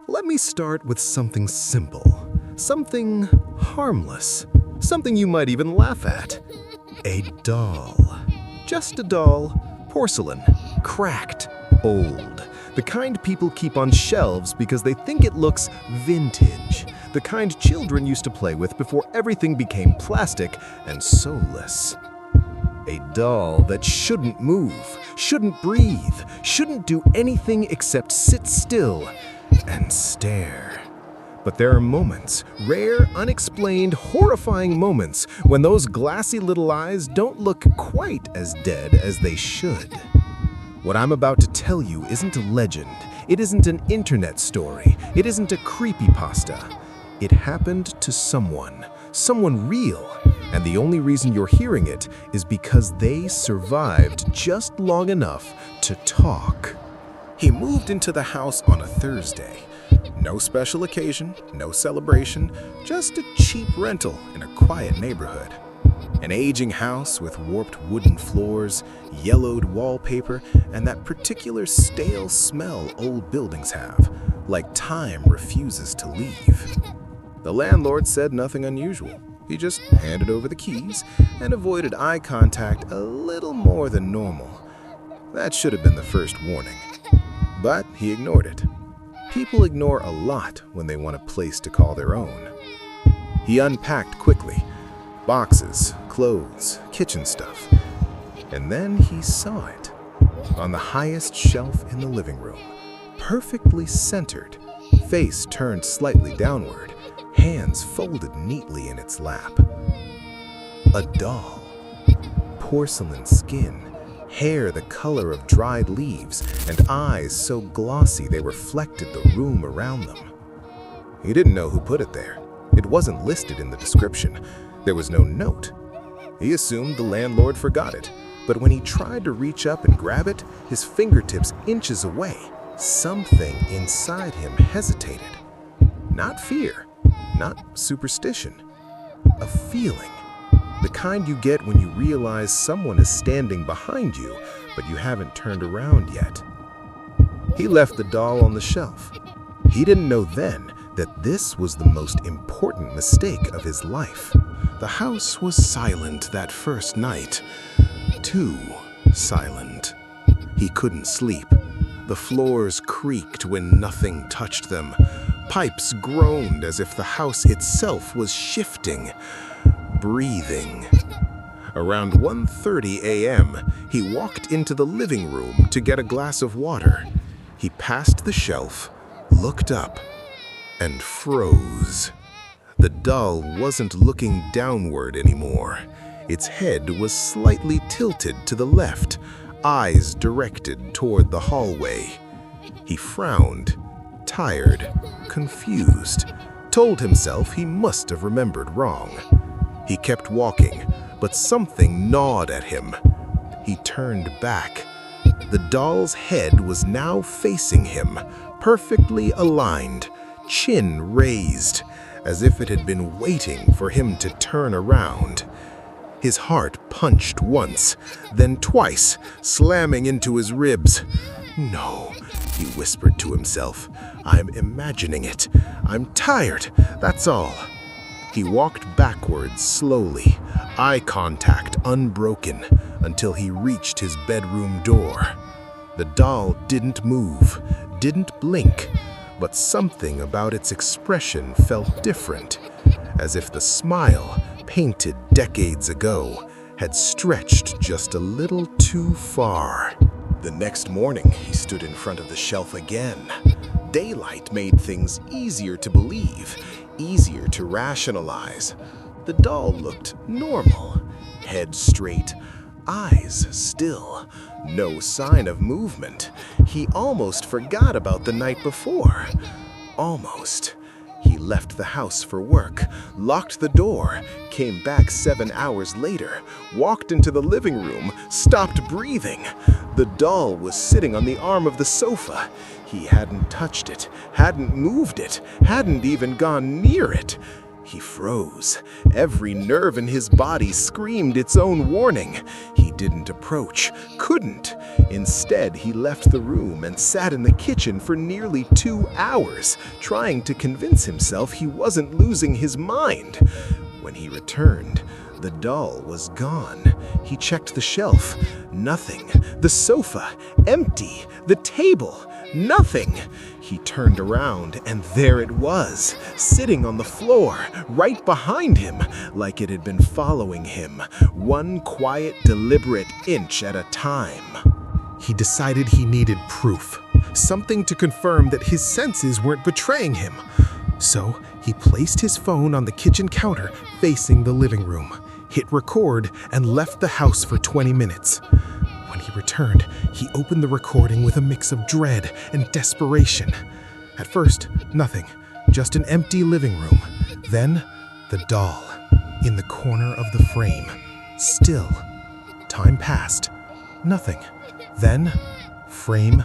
Let me start with something simple, something harmless, something you might even laugh at. A doll. Just a doll, porcelain, cracked, old. The kind people keep on shelves because they think it looks vintage. The kind children used to play with before everything became plastic and soulless. A doll that shouldn't move, shouldn't breathe, shouldn't do anything except sit still and stare. But there are moments, rare, unexplained, horrifying moments, when those glassy little eyes don't look quite as dead as they should. What I'm about to tell you isn't a legend. It isn't an internet story. It isn't a creepypasta. It happened to someone real. And the only reason you're hearing it is because they survived just long enough to talk. He moved into the house on a Thursday. No special occasion, no celebration, just a cheap rental in a quiet neighborhood. An aging house with warped wooden floors, yellowed wallpaper, and that particular stale smell old buildings have, like time refuses to leave. The landlord said nothing unusual. He just handed over the keys and avoided eye contact a little more than normal. That should have been the first warning. But he ignored it. People ignore a lot when they want a place to call their own. He unpacked quickly. Boxes, clothes, kitchen stuff. And then he saw it. On the highest shelf in the living room, perfectly centered, face turned slightly downward, hands folded neatly in its lap. A doll. Porcelain skin, hair the color of dried leaves, and eyes so glossy they reflected the room around them. He didn't know who put it there. It wasn't listed in the description. There was no note. He assumed the landlord forgot it, but when he tried to reach up and grab it, his fingertips inches away, something inside him hesitated. Not fear, not superstition, a feeling. The kind you get when you realize someone is standing behind you, but you haven't turned around yet. He left the doll on the shelf. He didn't know then that this was the most important mistake of his life. The house was silent that first night. Too silent. He couldn't sleep. The floors creaked when nothing touched them. Pipes groaned as if the house itself was shifting, breathing. Around 1:30 a.m., he walked into the living room to get a glass of water. He passed the shelf, looked up, and froze. The doll wasn't looking downward anymore. Its head was slightly tilted to the left, eyes directed toward the hallway. He frowned, tired, confused, told himself he must have remembered wrong. He kept walking, but something gnawed at him. He turned back. The doll's head was now facing him, perfectly aligned, chin raised, as if it had been waiting for him to turn around. His heart punched once, then twice, slamming into his ribs. "No," he whispered to himself. "I'm imagining it. I'm tired, that's all." He walked backwards slowly, eye contact unbroken, until he reached his bedroom door. The doll didn't move, didn't blink, but something about its expression felt different, as if the smile, painted decades ago, had stretched just a little too far. The next morning, he stood in front of the shelf again. Daylight made things easier to believe, easier to rationalize. The doll looked normal, head straight, eyes still, no sign of movement. He almost forgot about the night before. Almost. He left the house for work, locked the door, came back 7 hours later, walked into the living room, stopped breathing. The doll was sitting on the arm of the sofa. He hadn't touched it, hadn't moved it, hadn't even gone near it. He froze. Every nerve in his body screamed its own warning. He didn't approach, couldn't. Instead, he left the room and sat in the kitchen for nearly 2 hours, trying to convince himself he wasn't losing his mind. When he returned, the doll was gone. He checked the shelf. Nothing. The sofa, empty. The table, nothing. He turned around, and there it was, sitting on the floor, right behind him, like it had been following him, one quiet, deliberate inch at a time. He decided he needed proof, something to confirm that his senses weren't betraying him. So he placed his phone on the kitchen counter facing the living room, hit record, and left the house for 20 minutes. When he returned, he opened the recording with a mix of dread and desperation. At first, nothing, just an empty living room. Then, the doll, in the corner of the frame, still. Time passed, nothing. Then, frame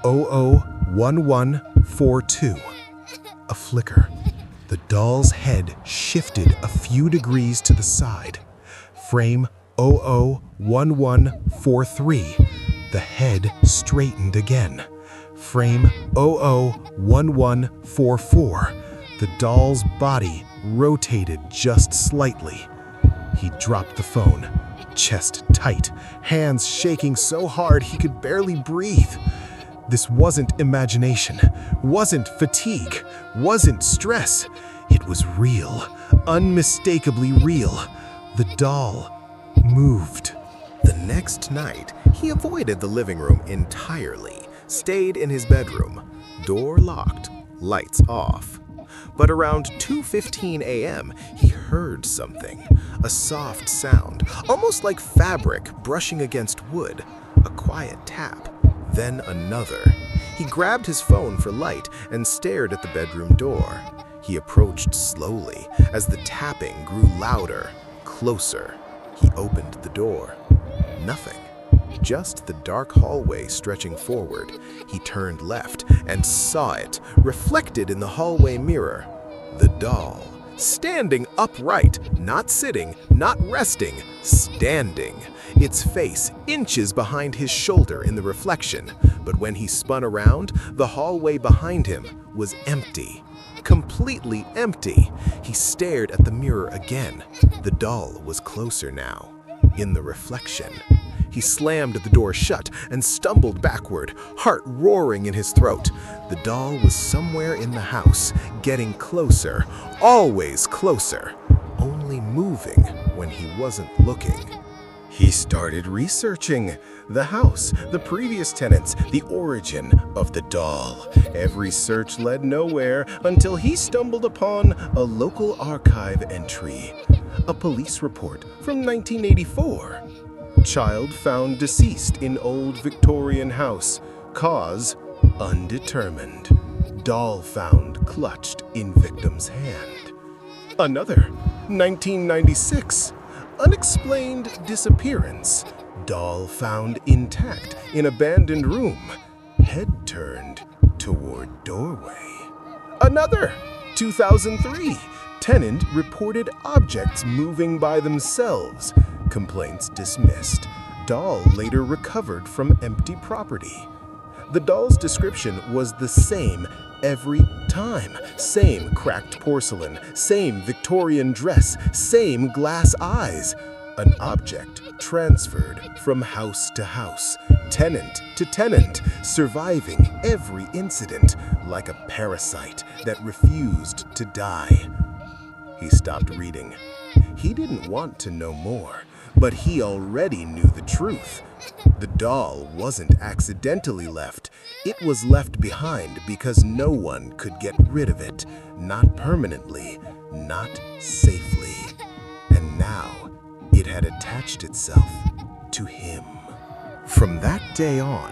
001142. A flicker. The doll's head shifted a few degrees to the side. Frame 001143. The head straightened again. Frame 001144. The doll's body rotated just slightly. He dropped the phone, chest tight, hands shaking so hard he could barely breathe. This wasn't imagination, wasn't fatigue, wasn't stress. It was real, unmistakably real. The doll moved. The next night, he avoided the living room entirely, stayed in his bedroom, door locked, lights off. But around 2:15 a.m., he heard something, a soft sound, almost like fabric brushing against wood, a quiet tap, then another. He grabbed his phone for light and stared at the bedroom door. He approached slowly as the tapping grew louder, closer. He opened the door. Nothing. Just the dark hallway stretching forward. He turned left and saw it, reflected in the hallway mirror. The doll, standing upright, not sitting, not resting, standing. Its face inches behind his shoulder in the reflection, but when he spun around, the hallway behind him was empty. Completely empty. He stared at the mirror again. The doll was closer now, in the reflection. He slammed the door shut and stumbled backward, heart roaring in his throat. The doll was somewhere in the house, getting closer, always closer, only moving when he wasn't looking. He started researching the house, the previous tenants, the origin of the doll. Every search led nowhere until he stumbled upon a local archive entry. A police report from 1984. Child found deceased in old Victorian house. Cause undetermined. Doll found clutched in victim's hand. Another, 1996. Unexplained disappearance. Doll found intact in abandoned room. Head turned toward doorway. Another, 2003. Tenant reported objects moving by themselves. Complaints dismissed. Doll later recovered from empty property. The doll's description was the same every time. Same cracked porcelain, same Victorian dress, same glass eyes. An object transferred from house to house, tenant to tenant, surviving every incident like a parasite that refused to die. He stopped reading. He didn't want to know more, but he already knew the truth. The doll wasn't accidentally left. It was left behind because no one could get rid of it. Not permanently, not safely. And now, it had attached itself to him. From that day on,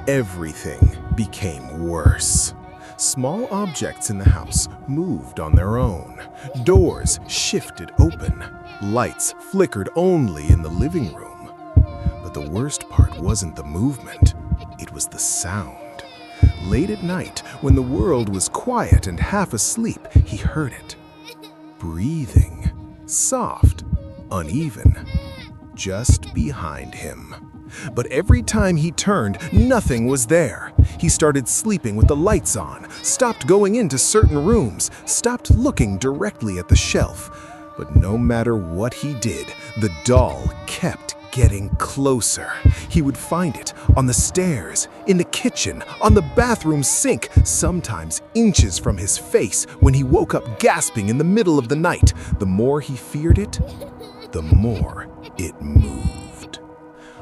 everything became worse. Small objects in the house moved on their own. Doors shifted open. Lights flickered only in the living room. But the worst part wasn't the movement, it was the sound. Late at night, when the world was quiet and half asleep, he heard it. breathing, soft, uneven, just behind him. But every time he turned, nothing was there. He started sleeping with the lights on, stopped going into certain rooms, stopped looking directly at the shelf. But no matter what he did, the doll kept getting closer. He would find it on the stairs, in the kitchen, on the bathroom sink, sometimes inches from his face when he woke up gasping in the middle of the night. The more he feared it, the more it moved.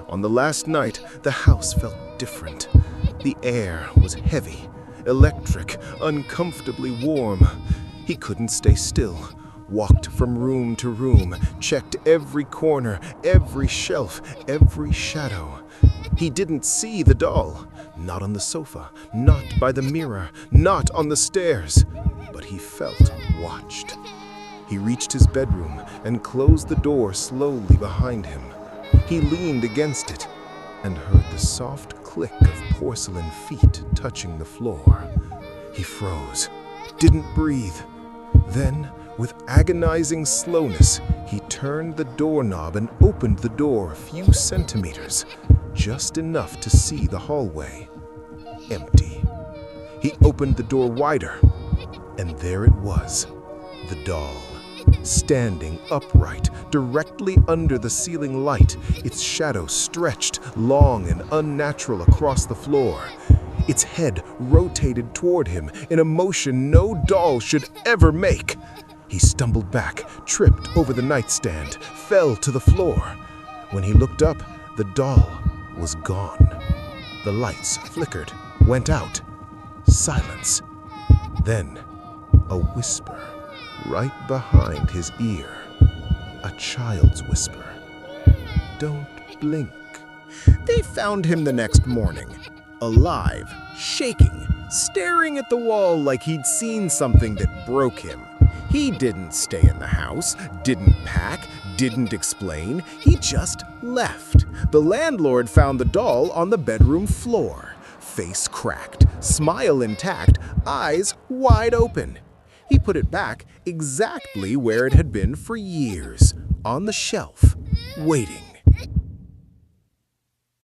On the last night, the house felt different. The air was heavy, electric, uncomfortably warm. He couldn't stay still. Walked from room to room, checked every corner, every shelf, every shadow. He didn't see the doll. Not on the sofa, not by the mirror, not on the stairs. But he felt watched. He reached his bedroom and closed the door slowly behind him. He leaned against it and heard the soft click of porcelain feet touching the floor. He froze, didn't breathe. Then, with agonizing slowness, he turned the doorknob and opened the door a few centimeters, just enough to see the hallway. Empty. He opened the door wider, and there it was, the doll, standing upright, directly under the ceiling light, its shadow stretched, long and unnatural across the floor. Its head rotated toward him in a motion no doll should ever make. He stumbled back, tripped over the nightstand, fell to the floor. When he looked up, the doll was gone. The lights flickered, went out. Silence. Then, a whisper right behind his ear. A child's whisper. "Don't blink." They found him the next morning, alive, shaking, staring at the wall like he'd seen something that broke him. He didn't stay in the house, didn't pack, didn't explain. He just left. The landlord found the doll on the bedroom floor, face cracked, smile intact, eyes wide open. He put it back exactly where it had been for years, on the shelf, waiting.